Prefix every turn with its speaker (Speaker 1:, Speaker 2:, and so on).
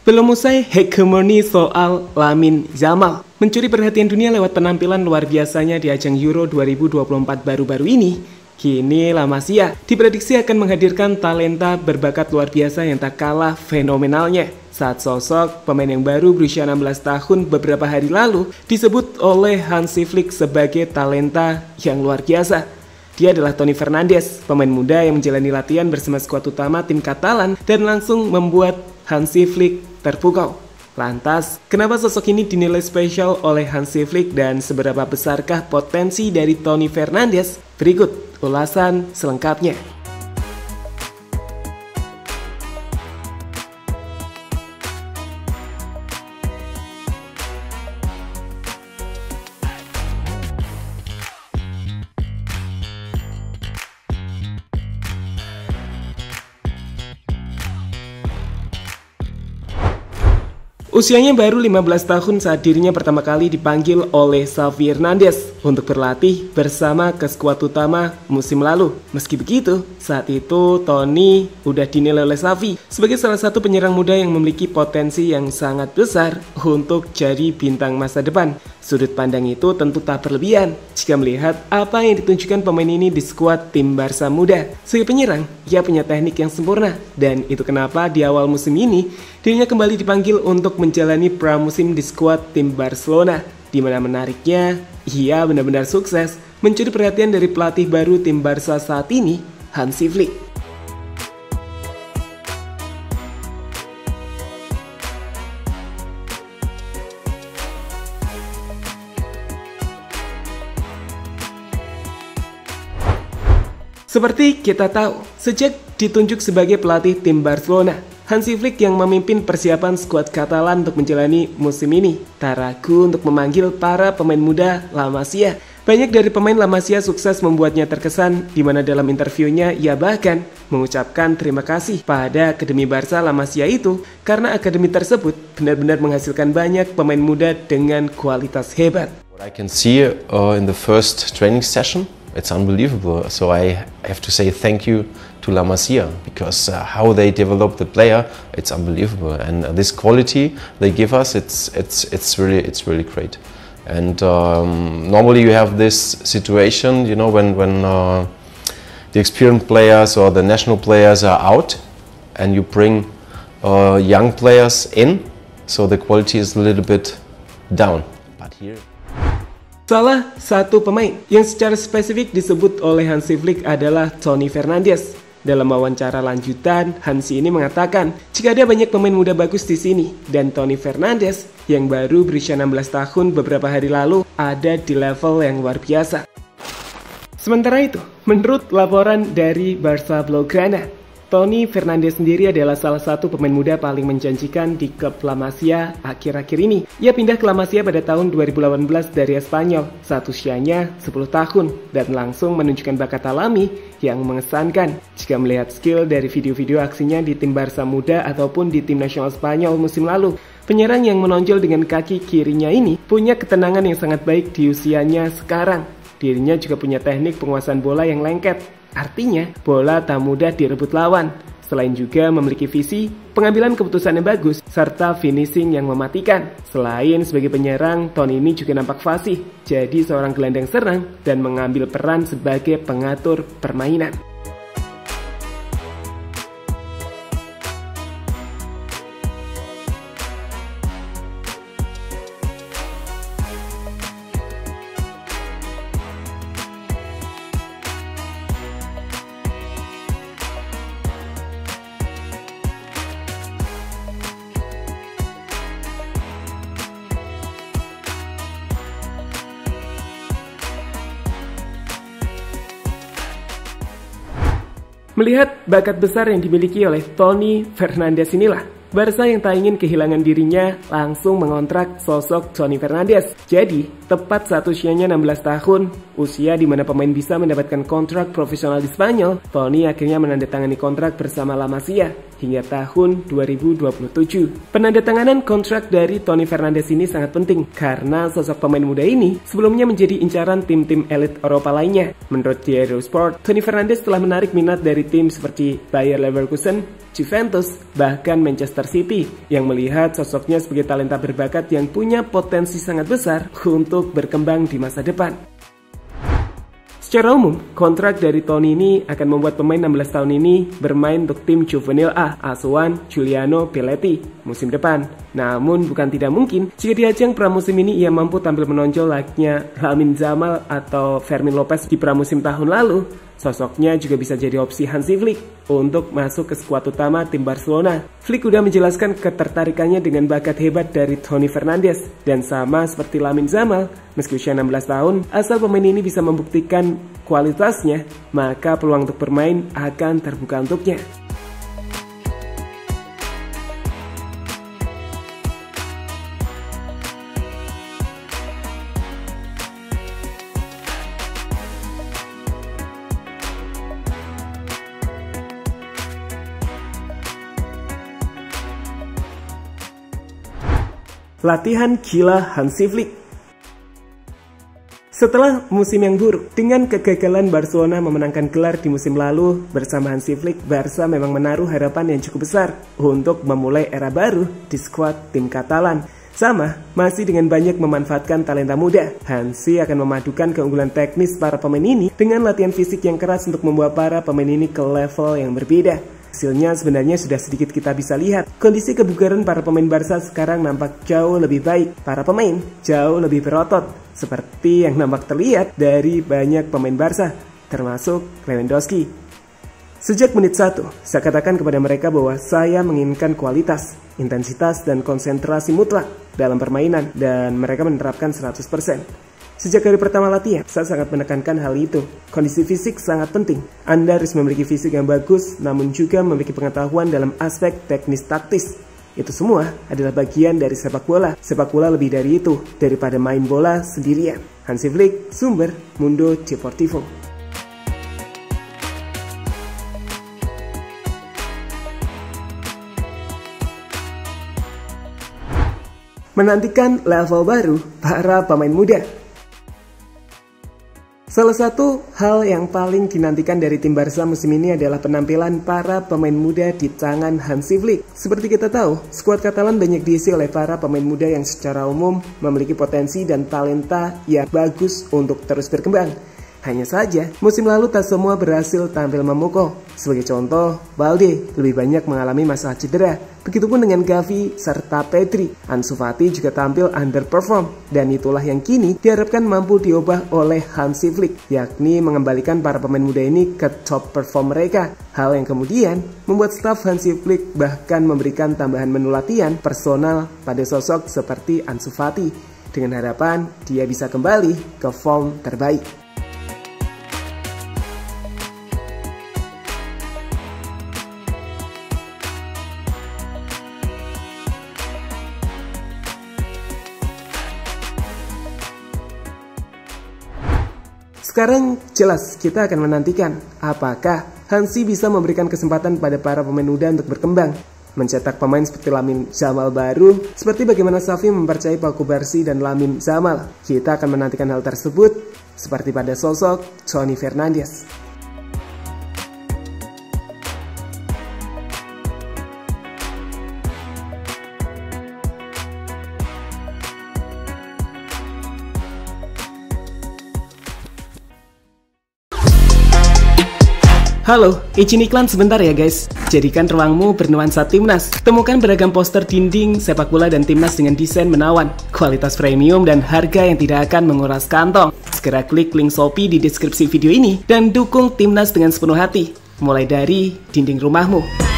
Speaker 1: Belum usai hegemoni soal Lamine Yamal mencuri perhatian dunia lewat penampilan luar biasanya di ajang Euro 2024 baru-baru ini, kini La Masia diprediksi akan menghadirkan talenta berbakat luar biasa yang tak kalah fenomenalnya. Saat sosok pemain yang baru berusia 16 tahun beberapa hari lalu disebut oleh Hansi Flick sebagai talenta yang luar biasa. Dia adalah Toni Fernandes, pemain muda yang menjalani latihan bersama skuad utama tim Katalan dan langsung membuat Hansi Flick terpukau. Lantas, kenapa sosok ini dinilai spesial oleh Hansi Flick dan seberapa besarkah potensi dari Toni Fernandes? Berikut ulasan selengkapnya. Usianya baru 15 tahun saat dirinya pertama kali dipanggil oleh Xavi Hernandez untuk berlatih bersama ke skuad utama musim lalu. Meski begitu, saat itu Toni udah dinilai oleh Xavi sebagai salah satu penyerang muda yang memiliki potensi yang sangat besar untuk jadi bintang masa depan. Sudut pandang itu tentu tak berlebihan jika melihat apa yang ditunjukkan pemain ini di skuad tim Barca muda. Sebagai penyerang, ia punya teknik yang sempurna dan itu kenapa di awal musim ini dirinya kembali dipanggil untuk menjalani pramusim di skuad tim Barcelona, di mana menariknya ia benar-benar sukses mencuri perhatian dari pelatih baru tim Barca saat ini, Hansi Flick. Seperti kita tahu, sejak ditunjuk sebagai pelatih tim Barcelona, Hansi Flick yang memimpin persiapan skuad Katalan untuk menjalani musim ini tak ragu untuk memanggil para pemain muda La Masia. Banyak dari pemain La Masia sukses membuatnya terkesan, di mana dalam interviunya ia bahkan mengucapkan terima kasih pada Akademi Barca La Masia itu karena akademi tersebut benar-benar menghasilkan banyak pemain muda dengan kualitas hebat.
Speaker 2: What I can see in the first training session, it's unbelievable. So I have to say thank you to La Masia because how they develop the player, it's unbelievable. And this quality they give us, it's really great. And normally you have this situation, you know, when the experienced players or the national players are out, and you bring young players in, so the quality is a little bit down. But here.
Speaker 1: Salah satu pemain yang secara spesifik disebut oleh Hansi Flick adalah Toni Fernandes. Dalam wawancara lanjutan, Hansi ini mengatakan jika ada banyak pemain muda bagus di sini dan Toni Fernandes yang baru berusia 16 tahun beberapa hari lalu ada di level yang luar biasa. Sementara itu, menurut laporan dari Barca Blaugrana, Toni Fernandes sendiri adalah salah satu pemain muda paling menjanjikan di klub La Masia akhir-akhir ini. Ia pindah ke La Masia pada tahun 2018 dari Espanyol saat usianya 10 tahun dan langsung menunjukkan bakat alami yang mengesankan. Jika melihat skill dari video-video aksinya di tim Barca muda ataupun di tim nasional Spanyol musim lalu, penyerang yang menonjol dengan kaki kirinya ini punya ketenangan yang sangat baik di usianya sekarang. Dirinya juga punya teknik penguasaan bola yang lengket. Artinya, bola tak mudah direbut lawan. Selain juga memiliki visi, pengambilan keputusan yang bagus, serta finishing yang mematikan. Selain sebagai penyerang, Toni ini juga nampak fasih, jadi seorang gelandang serang dan mengambil peran sebagai pengatur permainan. Melihat bakat besar yang dimiliki oleh Toni Fernandes inilah, Barca yang tak ingin kehilangan dirinya langsung mengontrak sosok Toni Fernandes. Jadi, tepat saat usianya 16 tahun, usia di mana pemain bisa mendapatkan kontrak profesional di Spanyol, Toni akhirnya menandatangani kontrak bersama La Masia. hingga tahun 2027. Penandatanganan kontrak dari Tony Fernandes ini sangat penting karena sosok pemain muda ini sebelumnya menjadi incaran tim-tim elit Eropa lainnya. Menurut Diario Sport, Tony Fernandes telah menarik minat dari tim seperti Bayer Leverkusen, Juventus, bahkan Manchester City yang melihat sosoknya sebagai talenta berbakat yang punya potensi sangat besar untuk berkembang di masa depan. Secara umum, kontrak dari Tony ini akan membuat pemain 16 tahun ini bermain untuk tim Juvenil A asuhan Giuliano Belletti musim depan. Namun bukan tidak mungkin jika di ajang pramusim ini ia mampu tampil menonjol layaknya Lamine Yamal atau Fermin Lopez di pramusim tahun lalu. Sosoknya juga bisa jadi opsi Hansi Flick untuk masuk ke skuad utama tim Barcelona. Flick udah menjelaskan ketertarikannya dengan bakat hebat dari Tony Fernandes. Dan sama seperti Lamine Yamal, meski usia 16 tahun, asal pemain ini bisa membuktikan kualitasnya, maka peluang untuk bermain akan terbuka untuknya. Latihan gila Hansi Flick. Setelah musim yang buruk, dengan kegagalan Barcelona memenangkan gelar di musim lalu bersama Hansi Flick, Barca memang menaruh harapan yang cukup besar untuk memulai era baru di skuad tim Katalan. Sama, masih dengan banyak memanfaatkan talenta muda, Hansi akan memadukan keunggulan teknis para pemain ini dengan latihan fisik yang keras untuk membawa para pemain ini ke level yang berbeda. Hasilnya sebenarnya sudah sedikit kita bisa lihat. Kondisi kebugaran para pemain Barca sekarang nampak jauh lebih baik. Para pemain jauh lebih berotot, seperti yang nampak terlihat dari banyak pemain Barca, termasuk Lewandowski. Sejak menit 1, saya katakan kepada mereka bahwa saya menginginkan kualitas, intensitas, dan konsentrasi mutlak dalam permainan, dan mereka menerapkan 100%. Sejak hari pertama latihan, saya sangat menekankan hal itu. Kondisi fisik sangat penting. Anda harus memiliki fisik yang bagus, namun juga memiliki pengetahuan dalam aspek teknis taktis. Itu semua adalah bagian dari sepak bola. Sepak bola lebih dari itu, daripada main bola sendirian. Hansi Flick, sumber Mundo Deportivo. Menantikan level baru para pemain muda. Salah satu hal yang paling dinantikan dari tim Barca musim ini adalah penampilan para pemain muda di tangan Hansi Flick. Seperti kita tahu, skuad Katalan banyak diisi oleh para pemain muda yang secara umum memiliki potensi dan talenta yang bagus untuk terus berkembang. Hanya saja, musim lalu tak semua berhasil tampil memukau. Sebagai contoh, Balde lebih banyak mengalami masalah cedera. Begitupun dengan Gavi serta Pedri. Ansu Fati juga tampil underperform. Dan itulah yang kini diharapkan mampu diubah oleh Hansi Flick, yakni mengembalikan para pemain muda ini ke top perform mereka. Hal yang kemudian membuat staf Hansi Flick bahkan memberikan tambahan menu latihan personal pada sosok seperti Ansu Fati, dengan harapan dia bisa kembali ke form terbaik. Sekarang jelas kita akan menantikan apakah Hansi bisa memberikan kesempatan pada para pemain muda untuk berkembang, mencetak pemain seperti Lamine Yamal baru, seperti bagaimana Xavi mempercayai Pau Cubarsí dan Lamine Yamal. Kita akan menantikan hal tersebut seperti pada sosok Tony Fernandes. Halo, izin iklan sebentar ya guys. Jadikan ruangmu bernuansa timnas. Temukan beragam poster dinding, sepak bola dan timnas dengan desain menawan, kualitas premium dan harga yang tidak akan menguras kantong. Segera klik link Shopee di deskripsi video ini dan dukung timnas dengan sepenuh hati. Mulai dari dinding rumahmu.